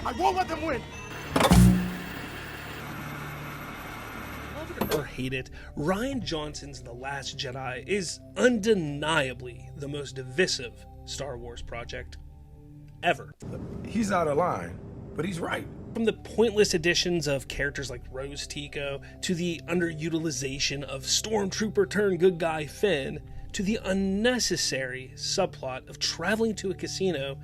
I won't let them win. Love it or hate it, Rian Johnson's The Last Jedi is undeniably the most divisive Star Wars project ever. He's out of line, but he's right. From the pointless additions of characters like Rose Tico, to the underutilization of stormtrooper turned good guy Finn, to the unnecessary subplot of traveling to a casino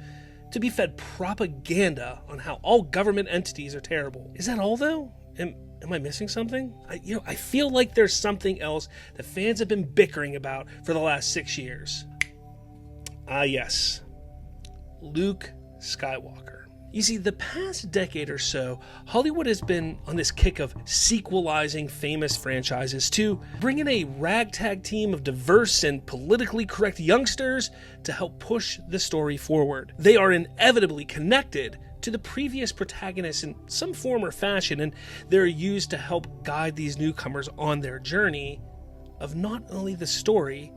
to be fed propaganda on how all government entities are terrible. Is that all though? Am I missing something? I feel like there's something else that fans have been bickering about for the last 6 years. Yes. Luke Skywalker. You see, the past decade or so, Hollywood has been on this kick of sequelizing famous franchises to bring in a ragtag team of diverse and politically correct youngsters to help push the story forward. They are inevitably connected to the previous protagonists in some form or fashion, and they're used to help guide these newcomers on their journey of not only the story,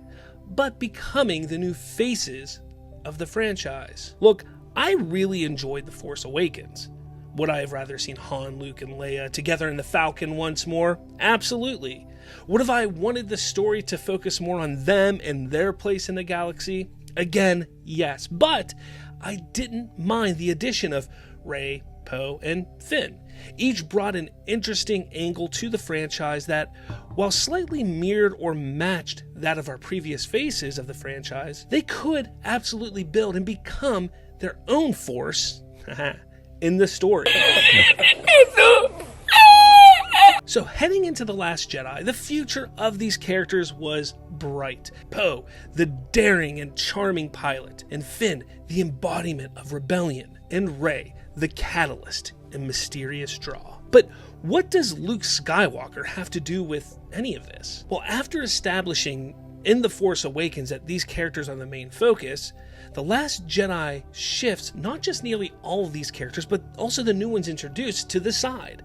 but becoming the new faces of the franchise. Look, I really enjoyed The Force Awakens. Would I have rather seen Han, Luke, and Leia together in the Falcon once more? Absolutely. Would have I wanted the story to focus more on them and their place in the galaxy? Again, yes. But I didn't mind the addition of Rey, Poe, and Finn. Each brought an interesting angle to the franchise that, while slightly mirrored or matched that of our previous faces of the franchise, they could absolutely build and become their own force in the story. So heading into The Last Jedi, the future of these characters was bright. Poe, the daring and charming pilot, and Finn, the embodiment of rebellion, and Rey, the catalyst and mysterious draw. But what does Luke Skywalker have to do with any of this? Well, after establishing in The Force Awakens that these characters are the main focus, The Last Jedi shifts not just nearly all of these characters, but also the new ones introduced to the side.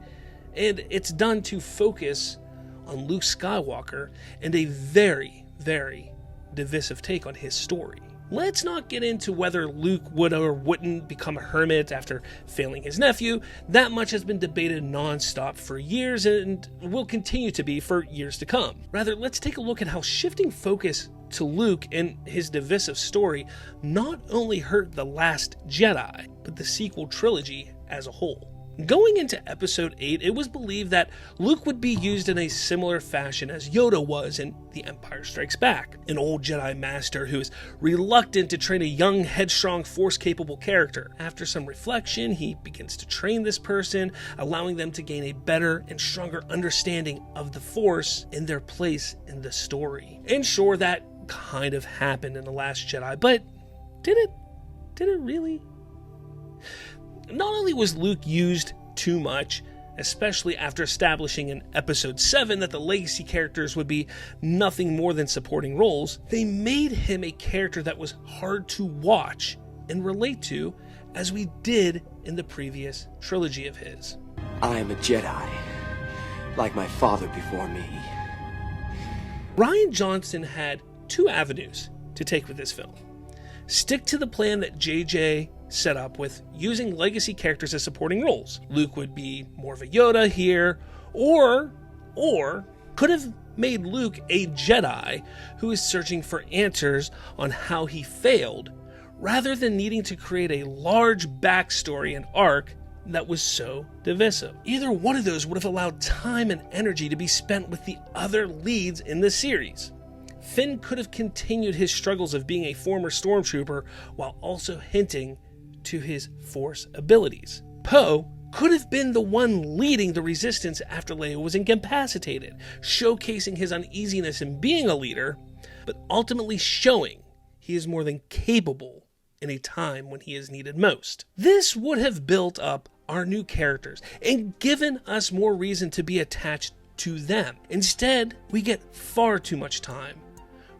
And it's done to focus on Luke Skywalker and a very, very divisive take on his story. Let's not get into whether Luke would or wouldn't become a hermit after failing his nephew. That much has been debated nonstop for years and will continue to be for years to come. Rather, let's take a look at how shifting focus to Luke and his divisive story not only hurt The Last Jedi, but the sequel trilogy as a whole. Going into Episode 8, it was believed that Luke would be used in a similar fashion as Yoda was in The Empire Strikes Back, an old Jedi Master who is reluctant to train a young, headstrong, Force-capable character. After some reflection, he begins to train this person, allowing them to gain a better and stronger understanding of the Force and their place in the story. And sure, that kind of happened in The Last Jedi, but did it? Did it really? Not only was Luke used too much, especially after establishing in Episode 7 that the legacy characters would be nothing more than supporting roles, they made him a character that was hard to watch and relate to, as we did in the previous trilogy of his. I am a Jedi, like my father before me. Rian Johnson had two avenues to take with this film. Stick to the plan that JJ set up with using legacy characters as supporting roles. Luke would be more of a Yoda here, or could have made Luke a Jedi who is searching for answers on how he failed, rather than needing to create a large backstory and arc that was so divisive. Either one of those would have allowed time and energy to be spent with the other leads in the series. Finn could have continued his struggles of being a former stormtrooper while also hinting to his Force abilities. Poe could have been the one leading the resistance after Leia was incapacitated, showcasing his uneasiness in being a leader, but ultimately showing he is more than capable in a time when he is needed most. This would have built up our new characters and given us more reason to be attached to them. Instead, we get far too much time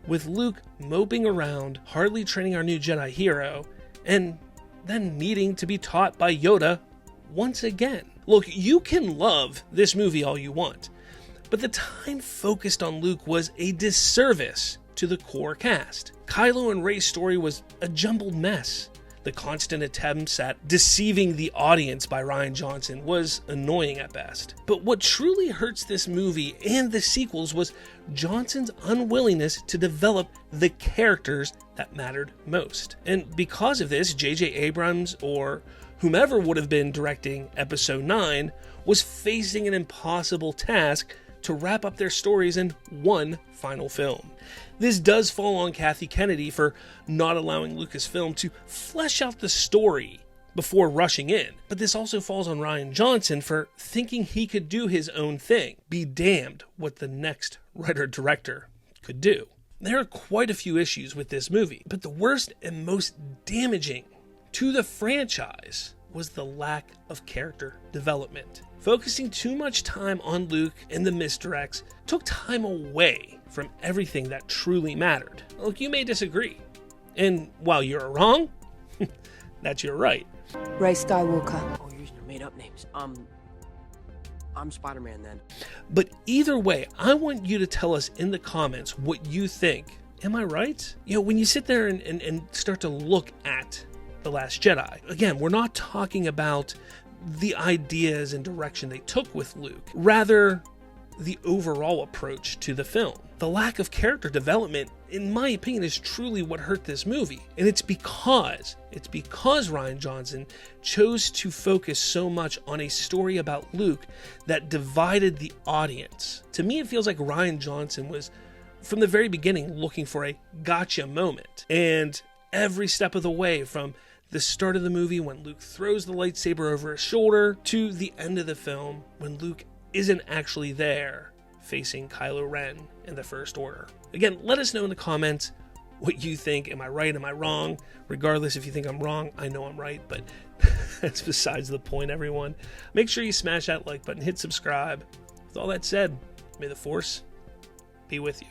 with Luke moping around, hardly training our new Jedi hero, and then needing to be taught by Yoda once again. Look, you can love this movie all you want, but the time focused on Luke was a disservice to the core cast. Kylo and Rey's story was a jumbled mess. The constant attempts at deceiving the audience by Rian Johnson was annoying at best. But what truly hurts this movie and the sequels was Johnson's unwillingness to develop the characters that mattered most. And because of this, J.J. Abrams, or whomever would have been directing Episode 9, was facing an impossible task to wrap up their stories in one final film. This does fall on Kathy Kennedy for not allowing Lucasfilm to flesh out the story before rushing in, but this also falls on Rian Johnson for thinking he could do his own thing. Be damned what the next writer-director could do. There are quite a few issues with this movie, but the worst and most damaging to the franchise was the lack of character development. Focusing too much time on Luke and the misdirects took time away from everything that truly mattered. Look, you may disagree, and while you're wrong, that's your right. Ray Skywalker. Oh, you're using your made-up names. I'm Spider-Man then. But either way, I want you to tell us in the comments what you think. Am I right? You know, when you sit there and start to look at The Last Jedi, again, we're not talking about the ideas and direction they took with Luke, rather the overall approach to the film. The lack of character development, in my opinion, is truly what hurt this movie. And it's because Rian Johnson chose to focus so much on a story about Luke that divided the audience. To me, it feels like Rian Johnson was, from the very beginning, looking for a gotcha moment. And every step of the way, from the start of the movie when Luke throws the lightsaber over his shoulder to the end of the film when Luke isn't actually there facing Kylo Ren in the First Order. Again, let us know in the comments what you think. Am I right? Am I wrong? Regardless, if you think I'm wrong, I know I'm right, but that's besides the point, everyone. Make sure you smash that like button, hit subscribe. With all that said, may the Force be with you.